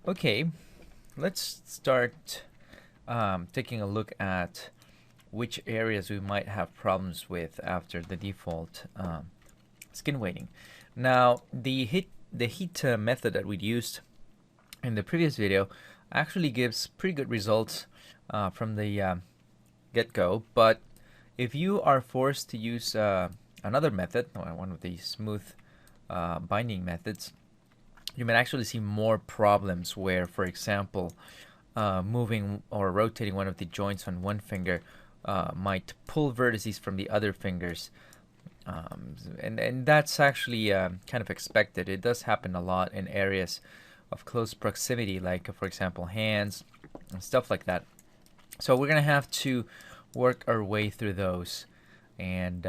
Okay, let's start taking a look at which areas we might have problems with after the default skin weighting. Now, the heat method that we used in the previous video actually gives pretty good results from the get-go, but if you are forced to use another method, or one of the smooth binding methods, you might actually see more problems where, for example, moving or rotating one of the joints on one finger might pull vertices from the other fingers. And that's actually kind of expected. It does happen a lot in areas of close proximity, like, for example, hands and stuff like that. So we're going to have to work our way through those and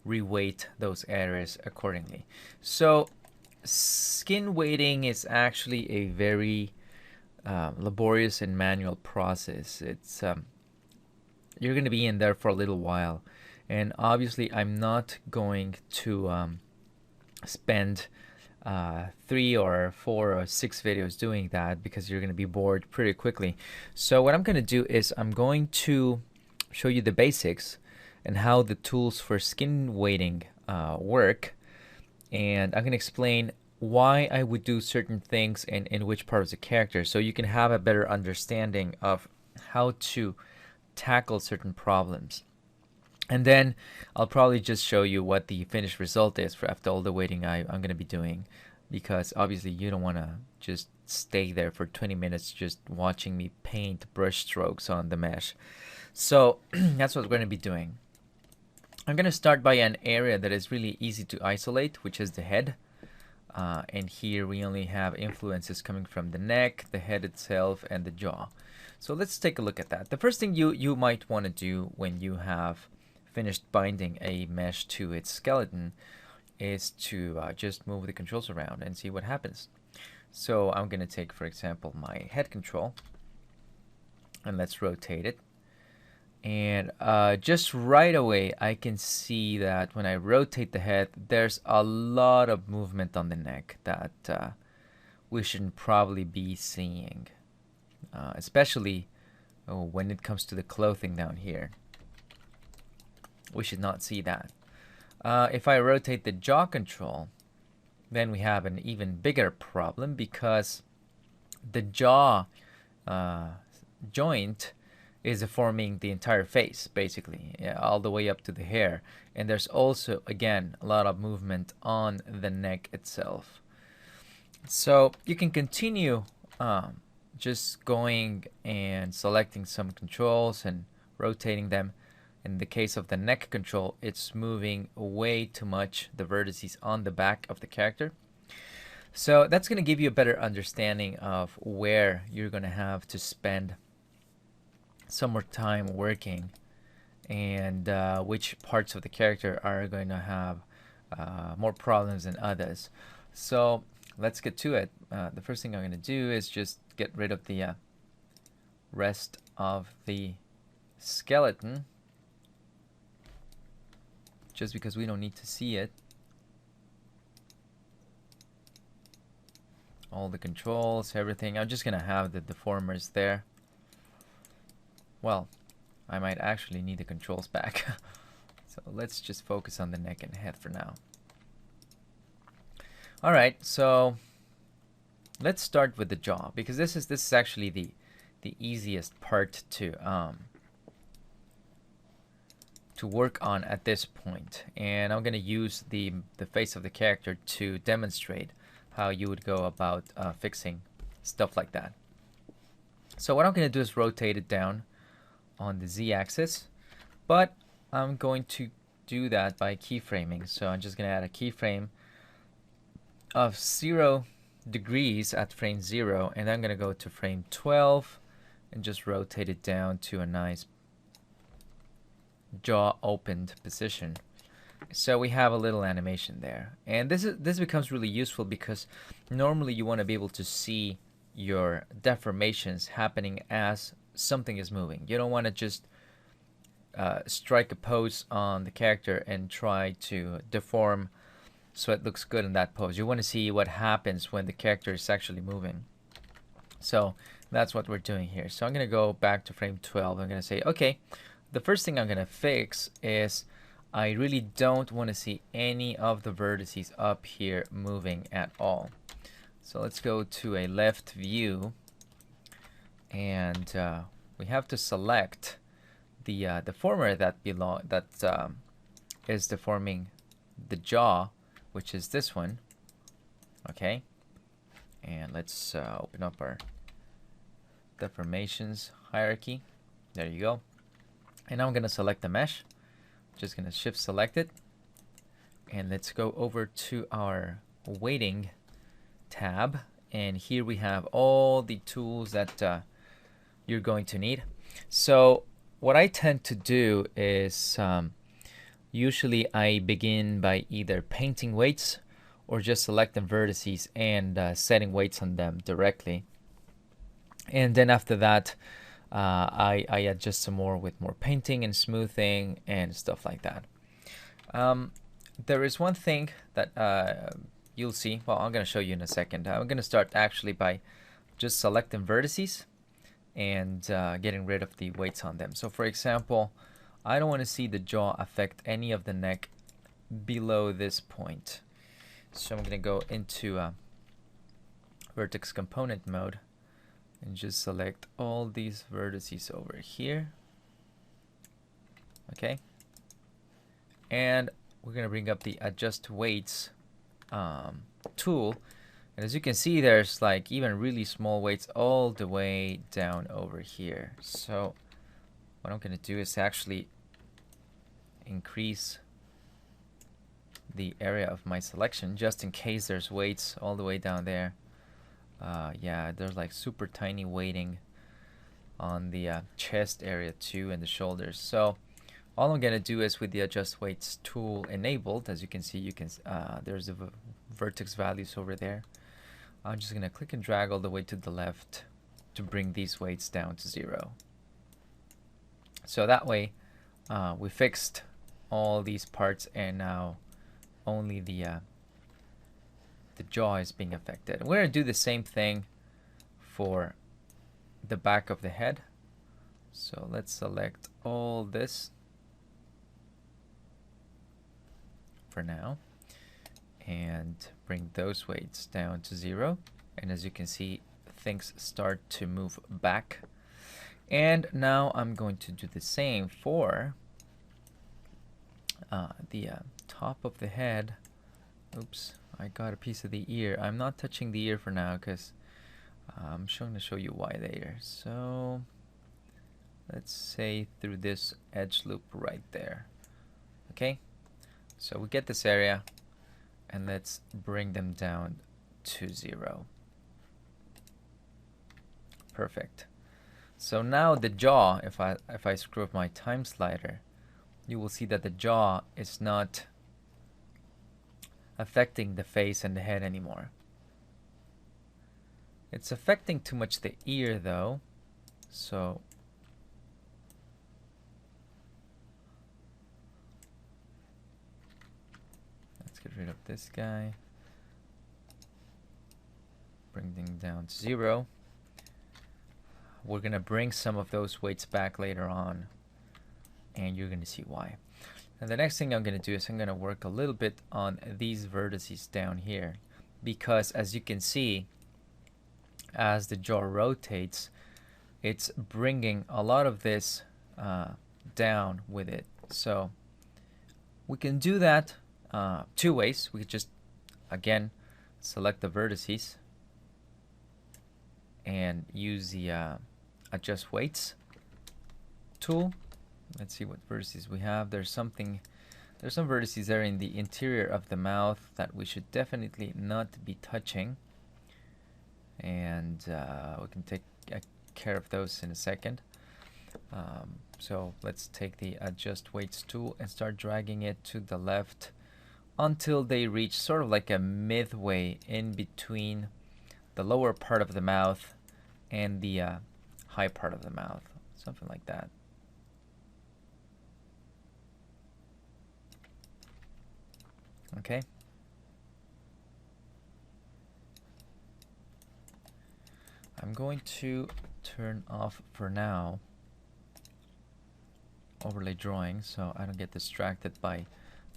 reweight those areas accordingly. So skin weighting is actually a very laborious and manual process. It's you're going to be in there for a little while, and obviously I'm not going to spend 3 or 4 or 6 videos doing that, because you're going to be bored pretty quickly. So what I'm going to do is I'm going to show you the basics and how the tools for skin weighting work, and I'm going to explain why I would do certain things and in which part of the character, so you can have a better understanding of how to tackle certain problems. And then I'll probably just show you what the finished result is for after all the weighting I'm going to be doing, because obviously you don't want to just stay there for 20 minutes just watching me paint brush strokes on the mesh. So that's what we're going to be doing. I'm going to start by an area that is really easy to isolate, which is the head. And here we only have influences coming from the neck, the head itself, and the jaw. So let's take a look at that. The first thing you might want to do when you have finished binding a mesh to its skeleton is to just move the controls around and see what happens. So I'm going to take, for example, my head control, and let's rotate it. And just right away I can see that when I rotate the head, there's a lot of movement on the neck that we shouldn't probably be seeing, especially when it comes to the clothing down here. We should not see that. If I rotate the jaw control, then we have an even bigger problem, because the jaw joint is forming the entire face, basically, all the way up to the hair. And there's also, again, a lot of movement on the neck itself. So you can continue just going and selecting some controls and rotating them. In the case of the neck control, it's moving way too much, the vertices on the back of the character. So that's going to give you a better understanding of where you're going to have to spend some more time working, and which parts of the character are going to have more problems than others. So let's get to it. The first thing I'm going to do is just get rid of the rest of the skeleton, just because we don't need to see it. All the controls, everything. I'm just going to have the deformers there. Well, I might actually need the controls back. So let's just focus on the neck and head for now. Alright, so let's start with the jaw, because this is actually the easiest part to work on at this point. And I'm going to use the face of the character to demonstrate how you would go about fixing stuff like that. So what I'm going to do is rotate it down on the z-axis, but I'm going to do that by keyframing. So I'm just going to add a keyframe of 0 degrees at frame 0, and I'm going to go to frame 12 and just rotate it down to a nice jaw opened position. So we have a little animation there, and this becomes really useful, because normally you want to be able to see your deformations happening as something is moving. You don't want to just strike a pose on the character and try to deform so it looks good in that pose. You want to see what happens when the character is actually moving. So that's what we're doing here. So I'm going to go back to frame 12. I'm going to say, okay, the first thing I'm going to fix is I really don't want to see any of the vertices up here moving at all. So let's go to a left view, and we have to select the deformer that is deforming the jaw, which is this one. Okay, and let's open up our Deformations Hierarchy. There you go. And now I'm going to select the mesh. Just going to shift select it, and let's go over to our weighting tab, and here we have all the tools that you're going to need. So what I tend to do is usually I begin by either painting weights or just selecting vertices and setting weights on them directly. And then after that, I adjust some more with more painting and smoothing and stuff like that. There is one thing that you'll see. Well, I'm going to show you in a second. I'm going to start actually by just selecting vertices and getting rid of the weights on them. So for example, I don't want to see the jaw affect any of the neck below this point. So I'm going to go into vertex component mode and just select all these vertices over here. Okay. And we're going to bring up the adjust weights tool. And as you can see, there's like even really small weights all the way down over here. So what I'm going to do is actually increase the area of my selection just in case there's weights all the way down there. Yeah, there's like super tiny weighting on the chest area too and the shoulders. So all I'm gonna do is with the adjust weights tool enabled, as you can see, there's the vertex values over there. I'm just gonna click and drag all the way to the left to bring these weights down to 0. So that way we fixed all these parts, and now only the jaw is being affected. We're going to do the same thing for the back of the head. So let's select all this for now and bring those weights down to 0. And as you can see, things start to move back. And now I'm going to do the same for the top of the head. Oops, I got a piece of the ear. I'm not touching the ear for now because I'm going to show you why later. So let's say through this edge loop right there. Okay, so we get this area, and let's bring them down to 0. Perfect. So now the jaw, if I screw up my time slider, you will see that the jaw is not affecting the face and the head anymore. It's affecting too much the ear though, so let's get rid of this guy, bring them down to 0. We're gonna bring some of those weights back later on, and you're gonna see why. And the next thing I'm going to do is I'm going to work a little bit on these vertices down here, because as you can see, as the jaw rotates, it's bringing a lot of this down with it. So we can do that 2 ways. We could just, again, select the vertices and use the adjust weights tool. Let's see what vertices we have. There's some vertices there in the interior of the mouth that we should definitely not be touching, and we can take care of those in a second. So let's take the adjust weights tool and start dragging it to the left until they reach sort of like a midway in between the lower part of the mouth and the high part of the mouth, something like that. Okay. I'm I'm going to turn off for now overlay drawing so I don't get distracted by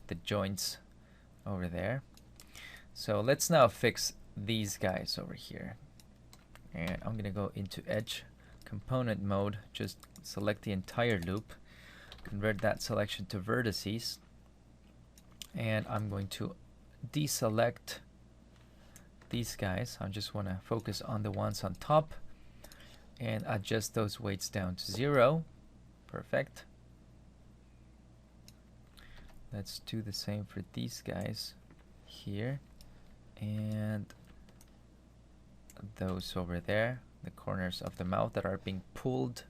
the joints over there. So let's now fix these guys over here. And I'm going to go into Edge Component Mode, just select the entire loop, convert that selection to vertices, and I'm going to deselect these guys. I just want to focus on the ones on top and adjust those weights down to 0. Perfect. Let's do the same for these guys here and those over there, the corners of the mouth that are being pulled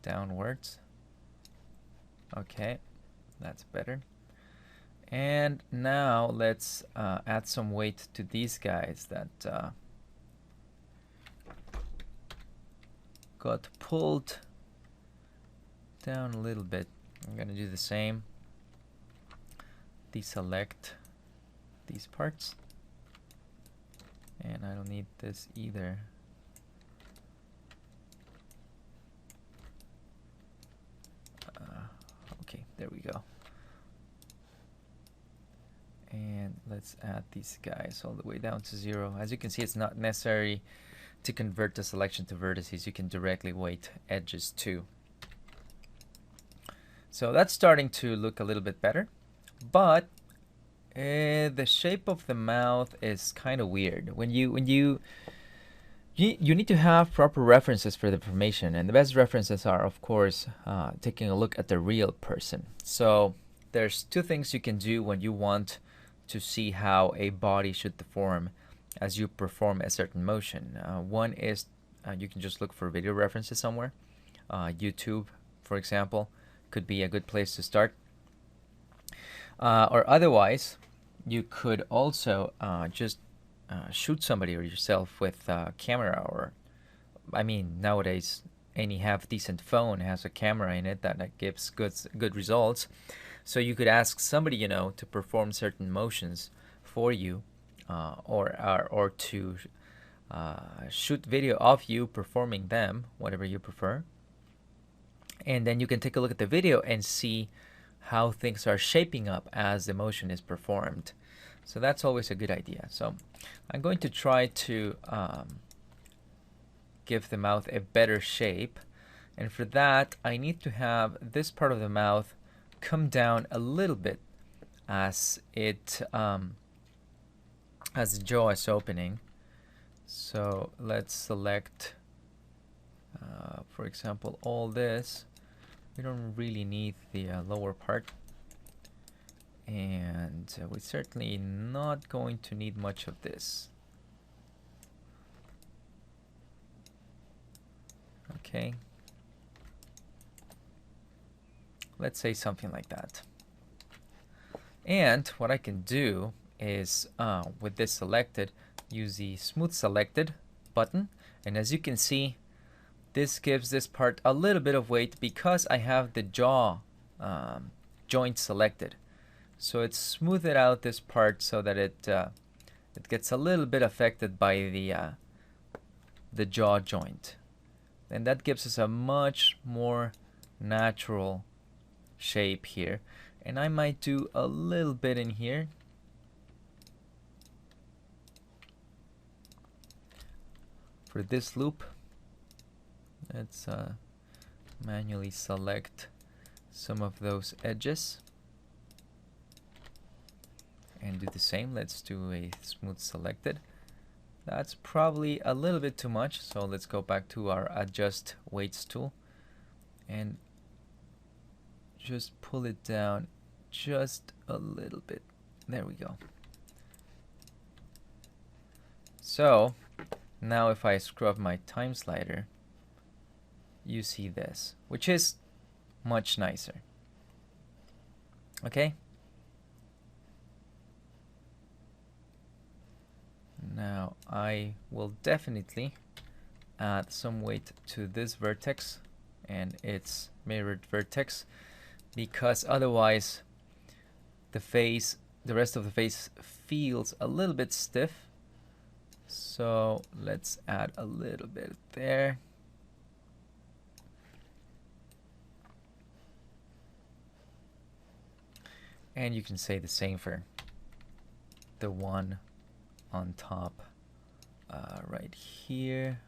downwards. Okay, that's better. And now let's add some weight to these guys that got pulled down a little bit. I'm gonna do the same. Deselect these parts. And I don't need this either. Okay, there we go. And let's add these guys all the way down to 0. As you can see, it's not necessary to convert the selection to vertices. You can directly weight edges too. So that's starting to look a little bit better, but the shape of the mouth is kind of weird. When you need to have proper references for the deformation, and the best references are, of course, taking a look at the real person. So there's two things you can do when you want to see how a body should deform as you perform a certain motion. One is you can just look for video references somewhere. YouTube, for example, could be a good place to start. Or otherwise, you could also just shoot somebody or yourself with a camera, or I mean, nowadays any half-decent phone has a camera in it that gives good results. So you could ask somebody, you know, to perform certain motions for you, or to shoot video of you performing them, whatever you prefer. And then you can take a look at the video and see how things are shaping up as the motion is performed. So that's always a good idea. So I'm going to try to give the mouth a better shape, and for that I need to have this part of the mouth come down a little bit as it as the jaw is opening. So let's select for example all this. We don't really need the lower part, and we're certainly not going to need much of this. Okay, let's say something like that. And what I can do is with this selected, use the smooth selected button, and as you can see, this gives this part a little bit of weight because I have the jaw joint selected. So it's smoothed out this part so that it gets a little bit affected by the jaw joint, and that gives us a much more natural shape here. And I might do a little bit in here. For this loop, let's manually select some of those edges and do the same. Let's do a smooth selected. That's probably a little bit too much, so let's go back to our adjust weights tool and just pull it down just a little bit. There we go. So now if I scrub my time slider, you see this, which is much nicer. Okay? Now I will definitely add some weight to this vertex and its mirrored vertex, because otherwise the rest of the face feels a little bit stiff So let's add a little bit there. And you can say the same for the one on top right here.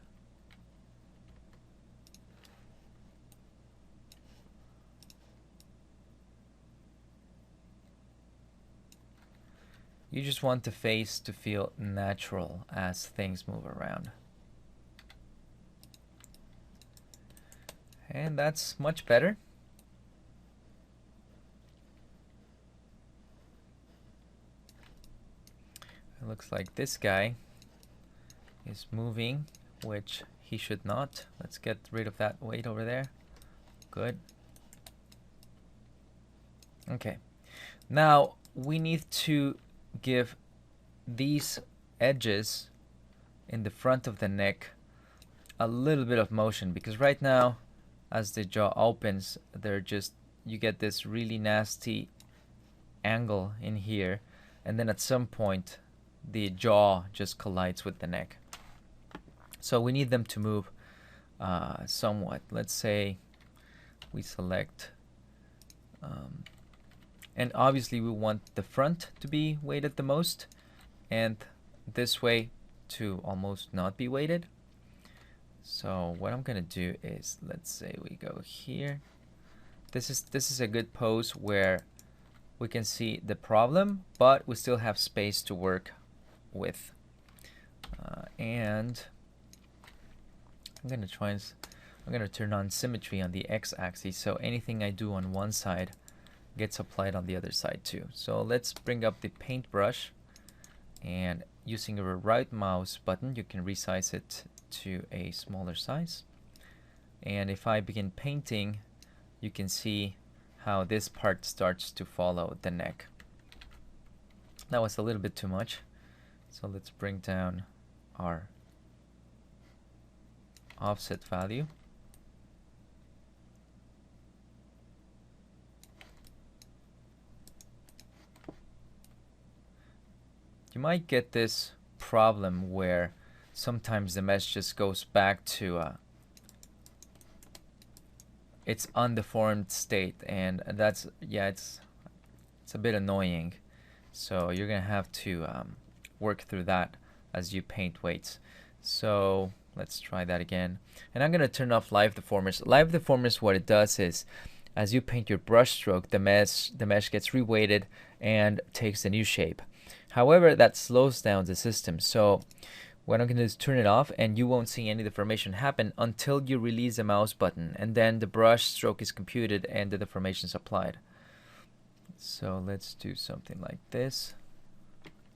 You just want the face to feel natural as things move around. And that's much better. It looks like this guy is moving, which he should not. Let's get rid of that weight over there. Good. Okay. Now we need to give these edges in the front of the neck a little bit of motion, because right now as the jaw opens, you get this really nasty angle in here, and then at some point the jaw just collides with the neck. So we need them to move somewhat. Let's say we select and obviously we want the front to be weighted the most, and this way to almost not be weighted. So what I'm gonna do is, let's say we go here. This is a good pose where we can see the problem, but we still have space to work with. And I'm gonna turn on symmetry on the x-axis, so anything I do on one side gets applied on the other side too. So let's bring up the paintbrush, and using your right mouse button you can resize it to a smaller size. And if I begin painting, you can see how this part starts to follow the neck. That was a little bit too much, so let's bring down our offset value. You might get this problem where sometimes the mesh just goes back to its undeformed state, and that's, yeah, it's a bit annoying. So you're gonna have to work through that as you paint weights. So let's try that again. And I'm gonna turn off live deformers. Live deformers, what it does is, as you paint your brush stroke, the mesh gets reweighted and takes a new shape. However, that slows down the system. So what I'm going to do is turn it off, and you won't see any deformation happen until you release the mouse button, and then the brush stroke is computed and the deformation is applied. So let's do something like this.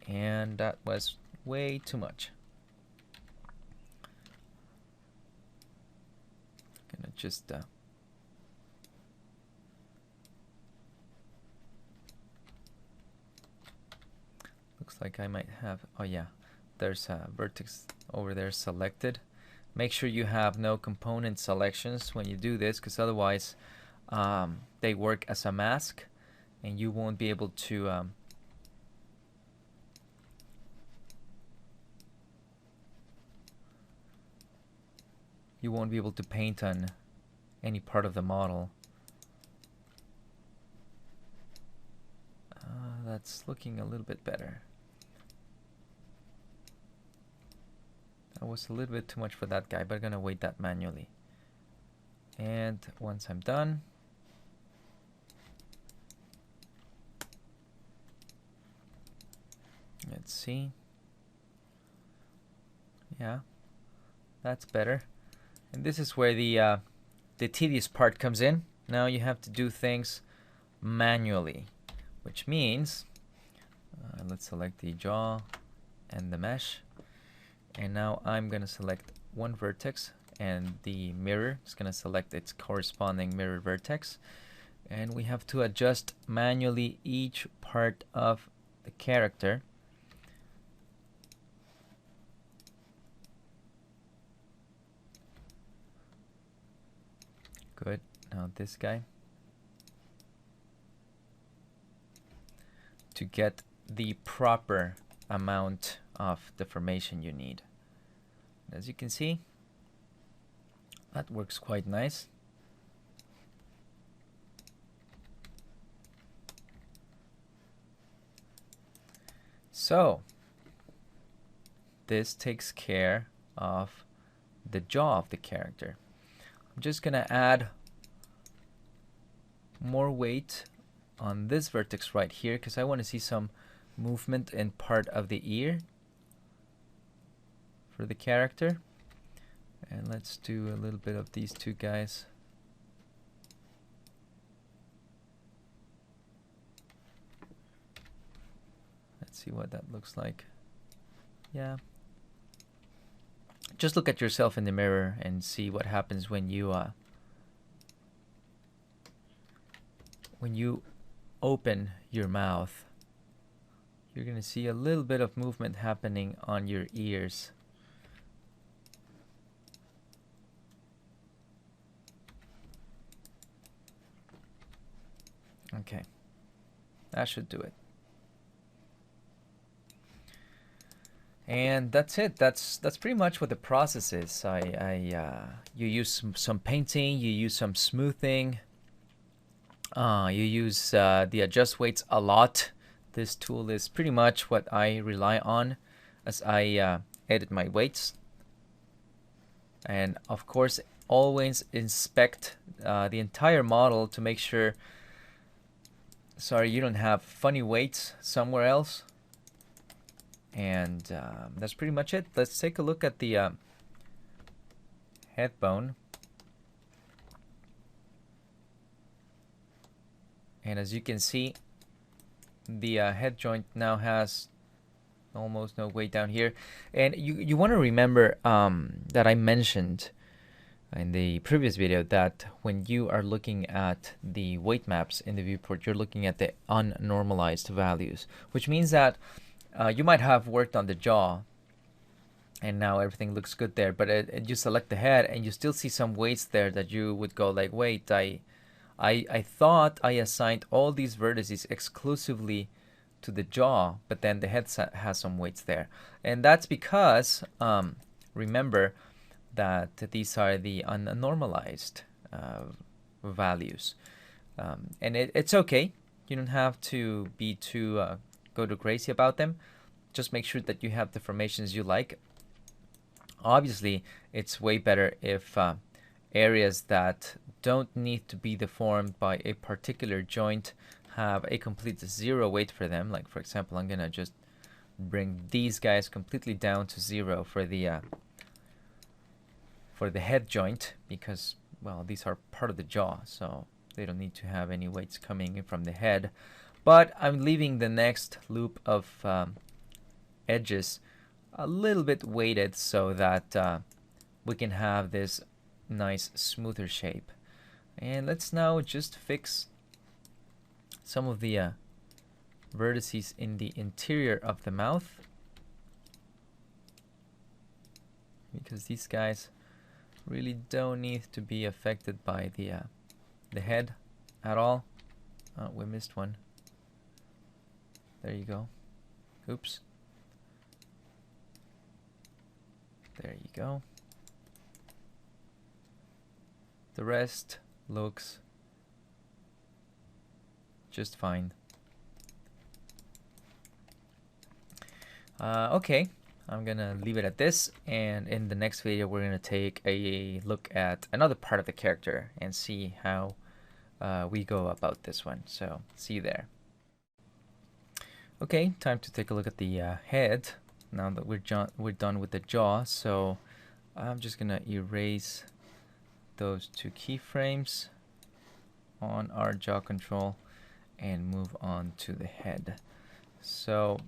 And that was way too much. I'm going to just looks like I might have, oh yeah, there's a vertex over there selected. Make sure you have no component selections when you do this, because otherwise they work as a mask and you won't be able to paint on any part of the model. That's looking a little bit better. That was a little bit too much for that guy, but I'm gonna weight that manually. And once I'm done, let's see. Yeah, that's better. And this is where the tedious part comes in. Now you have to do things manually, which means let's select the jaw and the mesh. And now I'm going to select one vertex, and the mirror is going to select its corresponding mirror vertex. And we have to adjust manually each part of the character. Good. Now this guy. To get the proper amount of deformation you need. As you can see, that works quite nice. So this takes care of the jaw of the character. I'm just gonna add more weight on this vertex right here because I want to see some movement in part of the ear for the character. And let's do a little bit of these two guys. Let's see what that looks like. Yeah. Just look at yourself in the mirror and see what happens when you open your mouth. You're gonna see a little bit of movement happening on your ears. Okay, that should do it. And that's it. That's pretty much what the process is. You use some painting, you use some smoothing, you use the adjust weights a lot. This tool is pretty much what I rely on as I edit my weights. And of course, always inspect the entire model to make sure, sorry, you don't have funny weights somewhere else. And that's pretty much it. Let's take a look at the head bone. And as you can see, the head joint now has almost no weight down here. And you want to remember that I mentioned in the previous video that when you are looking at the weight maps in the viewport, you're looking at the unnormalized values, which means that you might have worked on the jaw and now everything looks good there, but you select the head and you still see some weights there that you would go like, wait, I thought I assigned all these vertices exclusively to the jaw, but then the head has some weights there. And that's because, remember that these are the unnormalized values. And it's okay. You don't have to be too go too crazy about them. Just make sure that you have the formations you like. Obviously, it's way better if areas that don't need to be deformed by a particular joint have a complete zero weight for them. Like, for example, I'm gonna just bring these guys completely down to zero for the head joint because, well, these are part of the jaw, so they don't need to have any weights coming in from the head. But I'm leaving the next loop of edges a little bit weighted so that we can have this nice smoother shape. And let's now just fix some of the vertices in the interior of the mouth, because these guys really don't need to be affected by the head at all. Oh, we missed one. There you go. Oops. There you go. The rest looks just fine. Okay, I'm gonna leave it at this, and in the next video we're gonna take a look at another part of the character and see how we go about this one. So see you there. Okay, time to take a look at the head now that we're done with the jaw. So I'm just gonna erase those two keyframes on our jaw control and move on to the head. So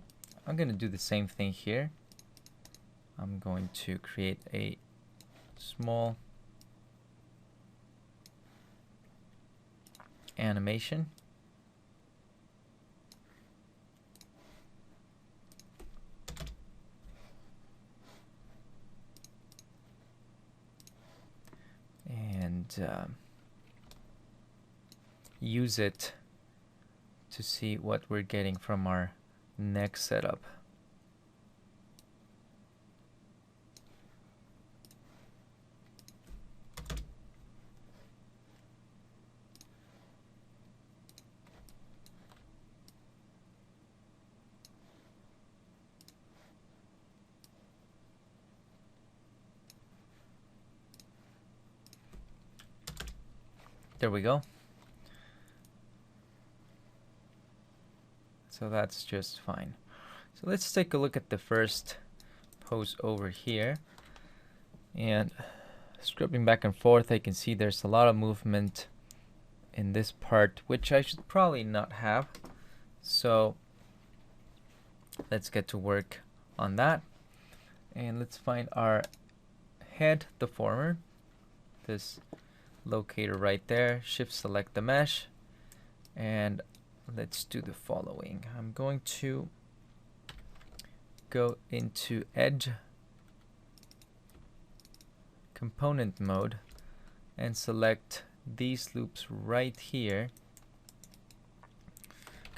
I'm gonna do the same thing here. I'm going to create a small animation. And use it to see what we're getting from our neck setup. There we go. So that's just fine. So let's take a look at the first pose over here. And scrubbing back and forth, I can see there's a lot of movement in this part, which I should probably not have. So let's get to work on that. And let's find our head deformer, this locator right there. Shift select the mesh, and let's do the following. I'm going to go into edge component mode and select these loops right here.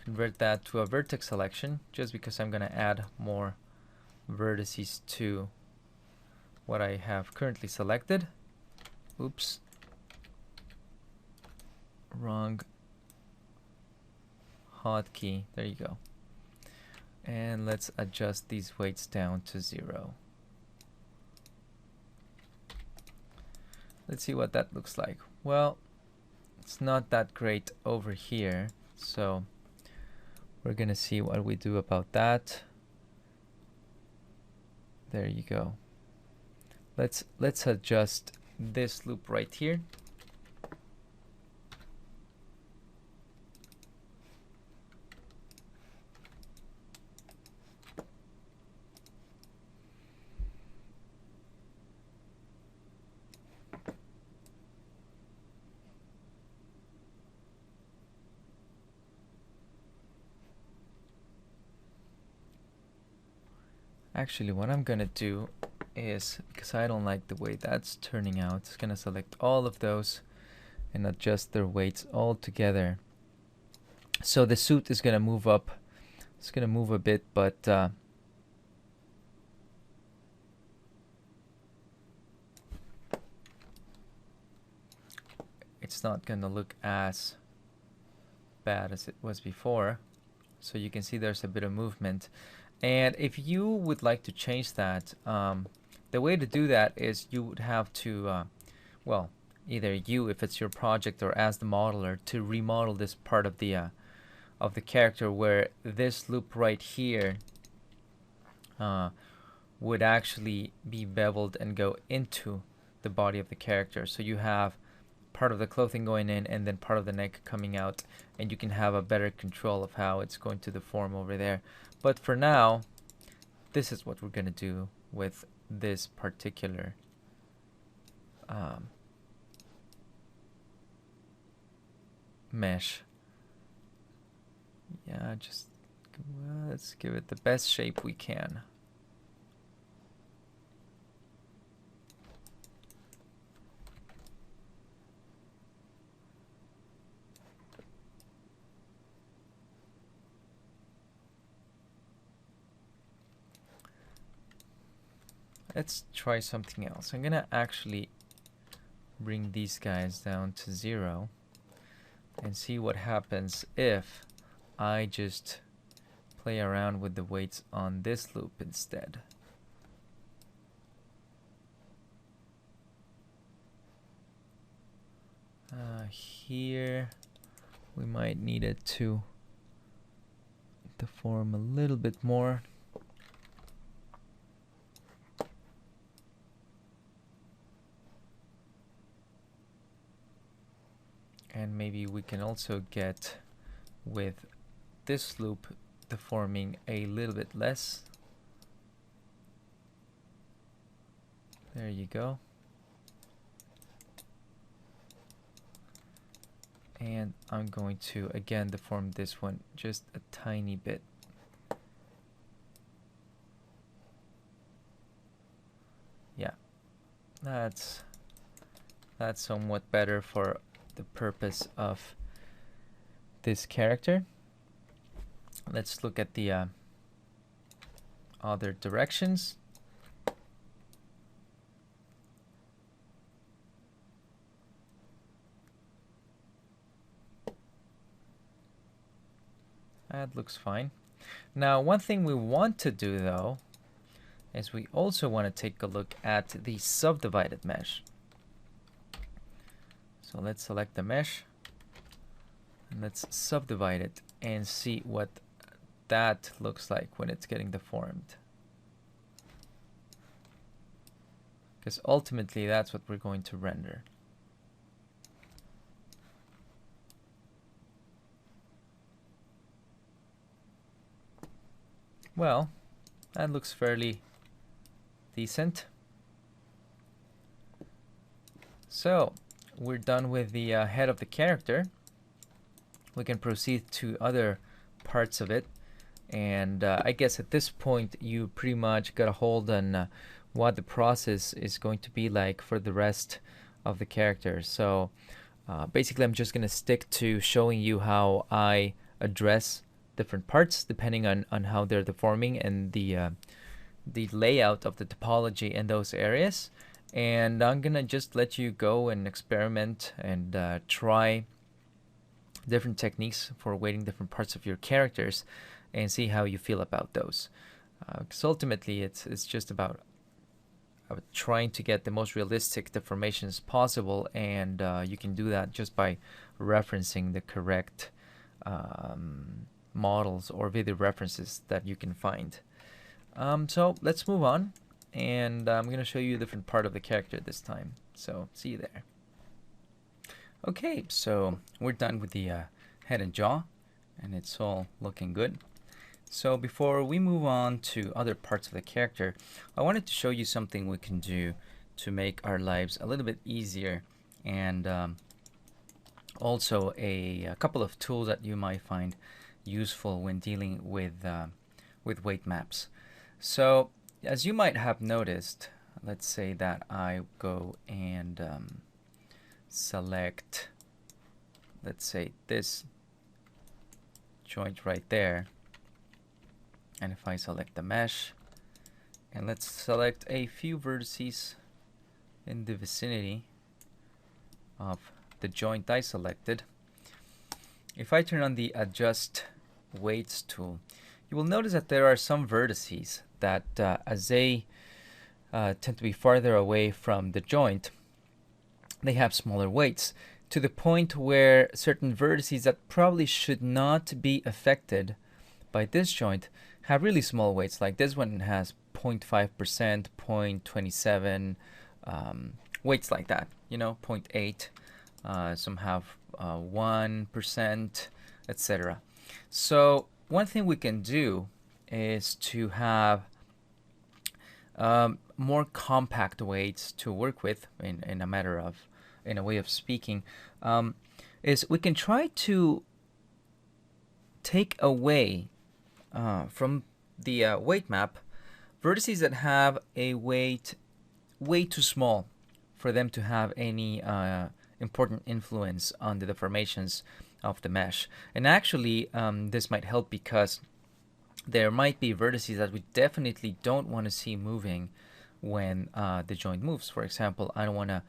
Convert that to a vertex selection, just because I'm going to add more vertices to what I have currently selected. Oops. Wrong hotkey. There you go. And let's adjust these weights down to 0. Let's see what that looks like. Well, it's not that great over here, so we're gonna see what we do about that. There you go. Let's adjust this loop right here. Actually, what I'm gonna do is, because I don't like the way that's turning out, it's gonna select all of those and adjust their weights all together. So the suit is gonna move up. It's gonna move a bit, but it's not gonna look as bad as it was before. So you can see there's a bit of movement. And if you would like to change that, the way to do that is you would have to, well, either you, if it's your project, or as the modeler, to remodel this part of the character, where this loop right here would actually be beveled and go into the body of the character. So you have part of the clothing going in and then part of the neck coming out, and you can have a better control of how it's going to deform over there. But for now, this is what we're going to do with this particular mesh. Yeah, just let's give it the best shape we can. Let's try something else. I'm gonna actually bring these guys down to 0 and see what happens if I just play around with the weights on this loop instead. Here we might need it to deform a little bit more. And maybe we can also get with this loop deforming a little bit less. There you go. And I'm going to again deform this one just a tiny bit. Yeah, that's somewhat better for the purpose of this character. Let's look at the other directions. That looks fine. Now, one thing we want to do though is we also want to take a look at the subdivided mesh. So So let's select the mesh and let's subdivide it and see what that looks like when it's getting deformed. Because ultimately that's what we're going to render. Well, that looks fairly decent. So we're done with the head of the character. We can proceed to other parts of it, and I guess at this point you pretty much got a hold on what the process is going to be like for the rest of the character. So basically I'm just going to stick to showing you how I address different parts depending on how they're deforming and the layout of the topology in those areas. And I'm gonna just let you go and experiment and try different techniques for weighting different parts of your characters and see how you feel about those. Because ultimately it's just about trying to get the most realistic deformations possible, and you can do that just by referencing the correct models or video references that you can find. So let's move on, and I'm going to show you a different part of the character this time. So see you there. Okay, so we're done with the head and jaw, and it's all looking good. So before we move on to other parts of the character, I wanted to show you something we can do to make our lives a little bit easier, and also a couple of tools that you might find useful when dealing with weight maps. So as you might have noticed, let's say that I go and select, let's say, this joint right there, and if I select the mesh, and let's select a few vertices in the vicinity of the joint I selected. If I turn on the adjust weights tool, you will notice that there are some vertices that as they tend to be farther away from the joint, they have smaller weights, to the point where certain vertices that probably should not be affected by this joint have really small weights. Like this one has 0.5%, 0.27, weights like that, you know, 0.8, some have 1%, etc. So one thing we can do is to have more compact weights to work with, in a way of speaking, is we can try to take away from the weight map vertices that have a weight way too small for them to have any important influence on the deformations of the mesh. And actually this might help because there might be vertices that we definitely don't want to see moving when the joint moves. For example, I don't want to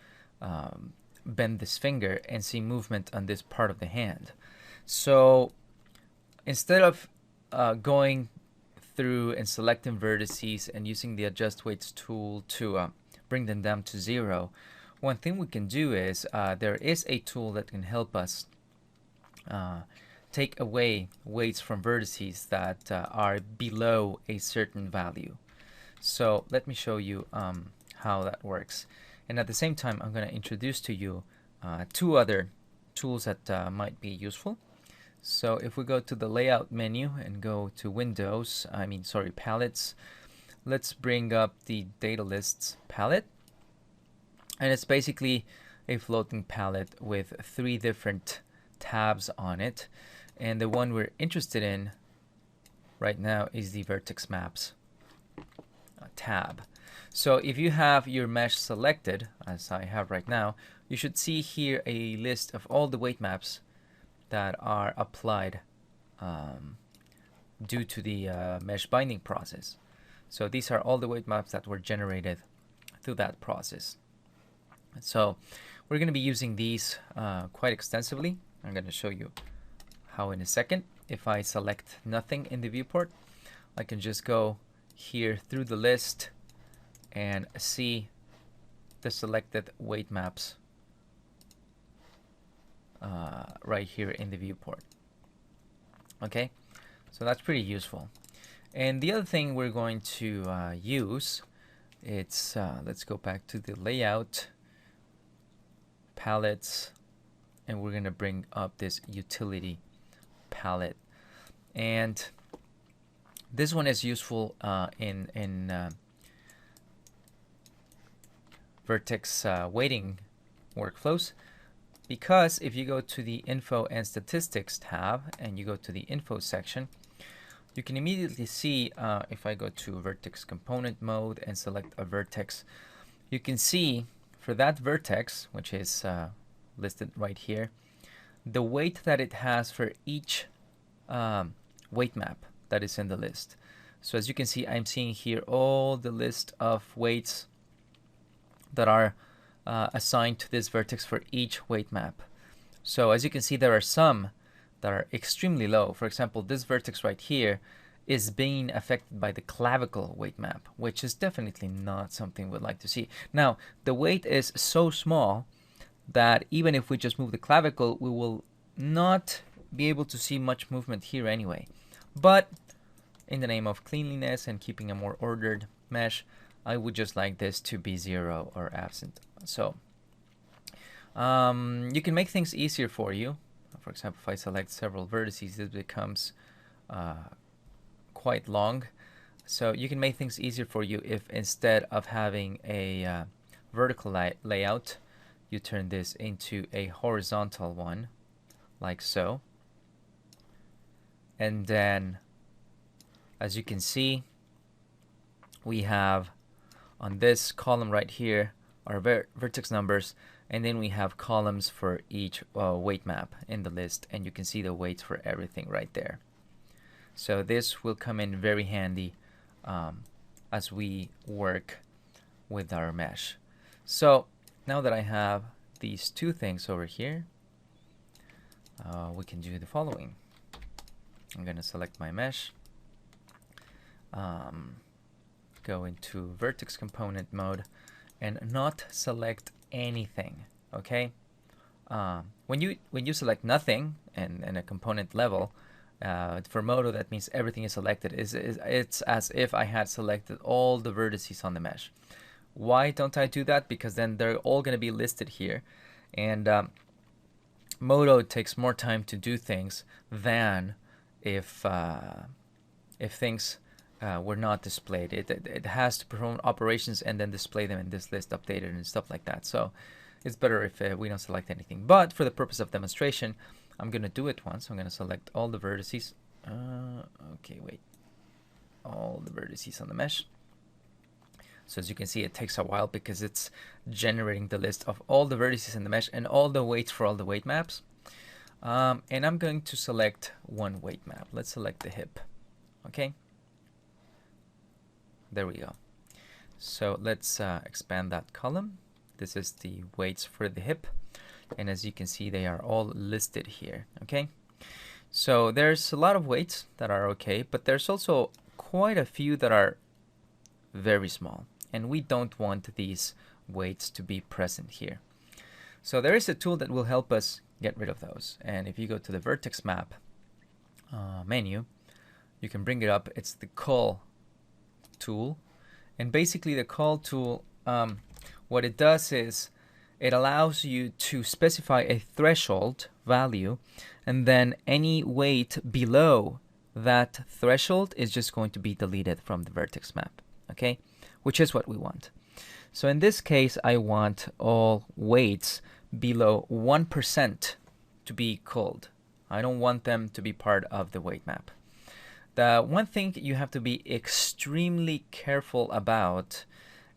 bend this finger and see movement on this part of the hand. So instead of going through and selecting vertices and using the adjust weights tool to bring them down to 0, one thing we can do is there is a tool that can help us take away weights from vertices that are below a certain value. So let me show you how that works. And at the same time, I'm going to introduce to you two other tools that might be useful. So if we go to the layout menu and go to Windows, palettes, let's bring up the data lists palette. And it's basically a floating palette with 3 different tabs on it. And the one we're interested in right now is the vertex maps tab. So if you have your mesh selected, as I have right now, you should see here a list of all the weight maps that are applied due to the mesh binding process. So these are all the weight maps that were generated through that process. So we're going to be using these quite extensively. I'm going to show you how in a second. If I select nothing in the viewport, I can just go here through the list and see the selected weight maps right here in the viewport. Okay, so that's pretty useful. And the other thing we're going to use, it's let's go back to the layout, palettes, and we're going to bring up this utility palette. And this one is useful in vertex weighting workflows, because if you go to the Info and Statistics tab and you go to the Info section, you can immediately see, if I go to Vertex Component Mode and select a vertex, you can see for that vertex, which is listed right here, the weight that it has for each weight map that is in the list. So as you can see, I'm seeing here all the list of weights that are assigned to this vertex for each weight map. So as you can see, there are some that are extremely low. For example, this vertex right here is being affected by the clavicle weight map, which is definitely not something we'd like to see. Now, the weight is so small that even if we just move the clavicle, we will not be able to see much movement here anyway. But in the name of cleanliness and keeping a more ordered mesh, I would just like this to be 0 or absent. So you can make things easier for you. For example, if I select several vertices, this becomes quite long. So you can make things easier for you if instead of having a vertical layout, you turn this into a horizontal one, like so. And then, as you can see, we have on this column right here our vertex numbers, and then we have columns for each weight map in the list, and you can see the weights for everything right there. So this will come in very handy as we work with our mesh. So now that I have these two things over here, we can do the following. I'm going to select my mesh, go into vertex component mode, and not select anything. Okay, when you select nothing in a component level, for Modo, that means everything is selected. It's as if I had selected all the vertices on the mesh. Why don't I do that? Because then they're all going to be listed here, and Modo takes more time to do things than if things were not displayed. It has to perform operations and then display them in this list, updated and stuff like that. So it's better if we don't select anything. But for the purpose of demonstration, I'm going to do it once. I'm going to select all the vertices. Okay, wait. All the vertices on the mesh. So as you can see, it takes a while because it's generating the list of all the vertices in the mesh and all the weights for all the weight maps. And I'm going to select one weight map. Let's select the hip. Okay. There we go. So let's expand that column. This is the weights for the hip. And as you can see, they are all listed here. Okay. So there's a lot of weights that are okay, but there's also quite a few that are very small. And we don't want these weights to be present here. So there is a tool that will help us get rid of those. And if you go to the vertex map menu, you can bring it up. It's the cull tool. And basically the cull tool, what it does is it allows you to specify a threshold value, and then any weight below that threshold is just going to be deleted from the vertex map. Okay, which is what we want. So in this case, I want all weights below 1% to be culled. I don't want them to be part of the weight map. The one thing you have to be extremely careful about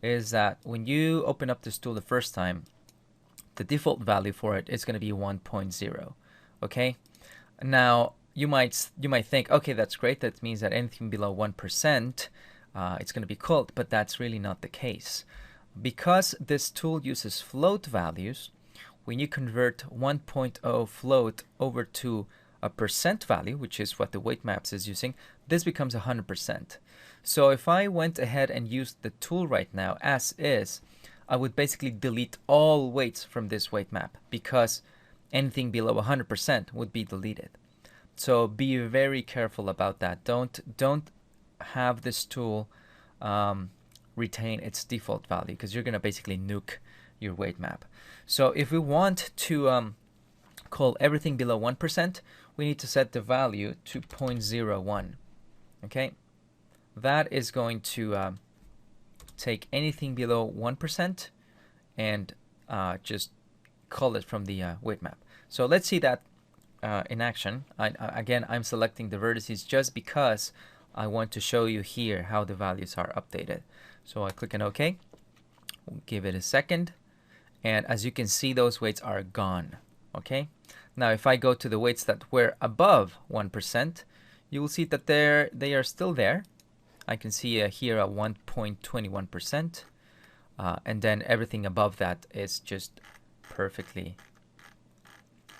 is that when you open up this tool the first time, the default value for it is going to be 1.0. Okay, now you might think, okay, that's great. That means that anything below 1%, it's going to be culled, but that's really not the case. Because this tool uses float values, when you convert 1.0 float over to a percent value, which is what the weight maps is using, this becomes 100%. So if I went ahead and used the tool right now as is, I would basically delete all weights from this weight map, because anything below 100% would be deleted. So be very careful about that. Don't have this tool retain its default value, because you're gonna basically nuke your weight map. So if we want to call everything below 1%, we need to set the value to 0.01. Okay, that is going to take anything below 1% and just call it from the weight map. So let's see that in action. Again, I'm selecting the vertices just because I want to show you here how the values are updated. So I click on OK. We'll give it a second. And as you can see, those weights are gone. Okay. Now, if I go to the weights that were above 1%, you will see that they are still there. I can see here a 1.21%. And then everything above that is just perfectly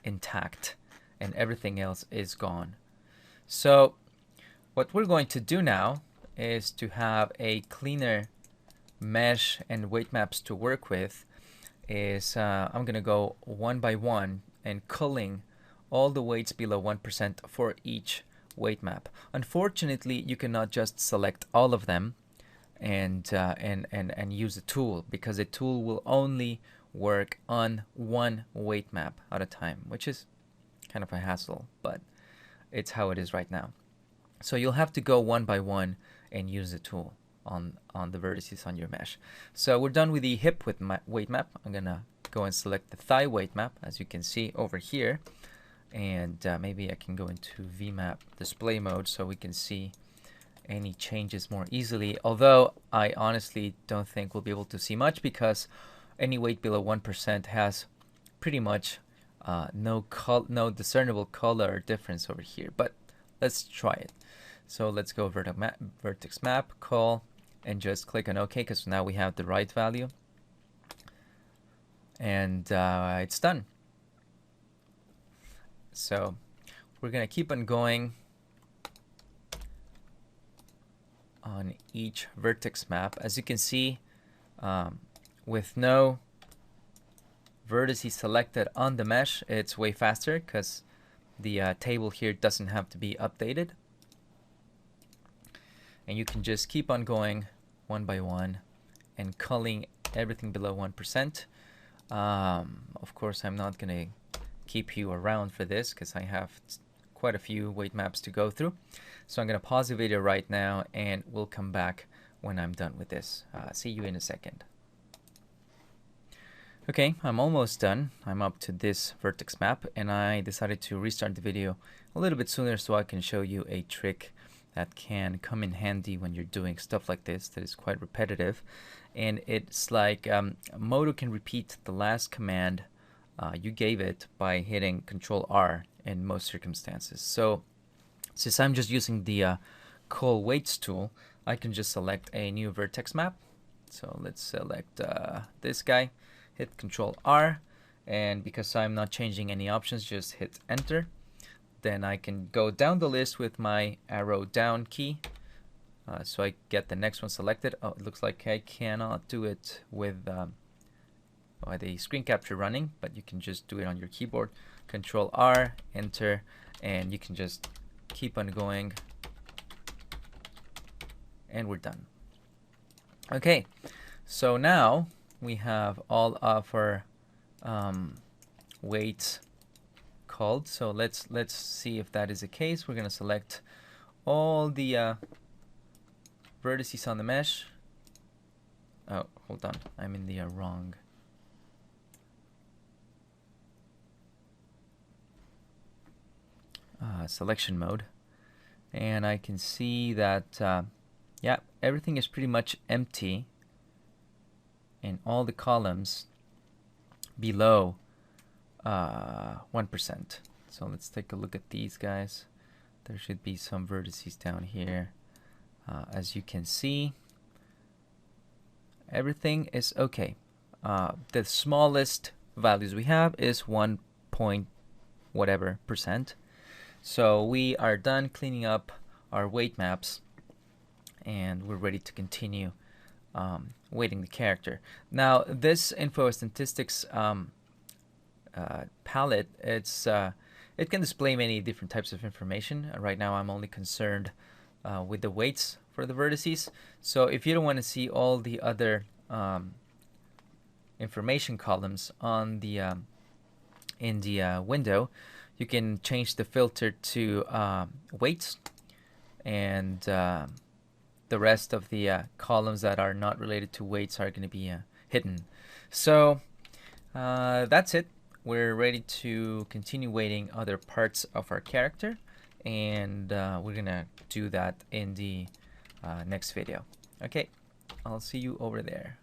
intact, and everything else is gone. So what we're going to do now is to have a cleaner mesh and weight maps to work with. I'm going to go one by one and culling all the weights below 1% for each weight map. Unfortunately, you cannot just select all of them and use the tool, because the tool will only work on one weight map at a time, which is kind of a hassle, but it's how it is right now. So you'll have to go one by one and use the tool on the vertices on your mesh. So we're done with the hip weight map. I'm gonna go and select the thigh weight map, as you can see over here, and maybe I can go into VMap display mode so we can see any changes more easily, although I honestly don't think we'll be able to see much, because any weight below 1% has pretty much no discernible color difference over here. But let's try it. So let's go vertex map, call, and just click on OK, because now we have the right value. And it's done. So we're going to keep on going on each vertex map. As you can see, with no vertices selected on the mesh, it's way faster because the table here doesn't have to be updated. And you can just keep on going one by one and culling everything below 1%. Of course, I'm not going to keep you around for this because I have quite a few weight maps to go through. So I'm going to pause the video right now and we'll come back when I'm done with this. See you in a second. Okay, I'm almost done. I'm up to this vertex map, and I decided to restart the video a little bit sooner so I can show you a trick that can come in handy when you're doing stuff like this that is quite repetitive. And it's like Modo can repeat the last command you gave it by hitting Control R in most circumstances. So since I'm just using the call weights tool, I can just select a new vertex map. So let's select this guy, hit Control R, and because I'm not changing any options, just hit Enter. Then I can go down the list with my arrow down key, so I get the next one selected. Oh, it looks like I cannot do it with the screen capture running, but you can just do it on your keyboard. Control R, Enter, and you can just keep on going, and we're done. Okay, so now we have all of our weights called. So let's see if that is the case. We're gonna select all the vertices on the mesh. Oh, hold on, I'm in the wrong. Selection mode, and I can see that yeah, everything is pretty much empty in all the columns below 1%. So let's take a look at these guys. There should be some vertices down here. As you can see, everything is okay. The smallest values we have is 1 point whatever %. So we are done cleaning up our weight maps, and we're ready to continue weighting the character. Now, this info statistics palette, it can display many different types of information. Right now I'm only concerned with the weights for the vertices. So if you don't want to see all the other information columns on the in the window, you can change the filter to weights, and the rest of the columns that are not related to weights are going to be hidden. So that's it. We're ready to continue weighting other parts of our character, and we're gonna do that in the next video. Okay, I'll see you over there.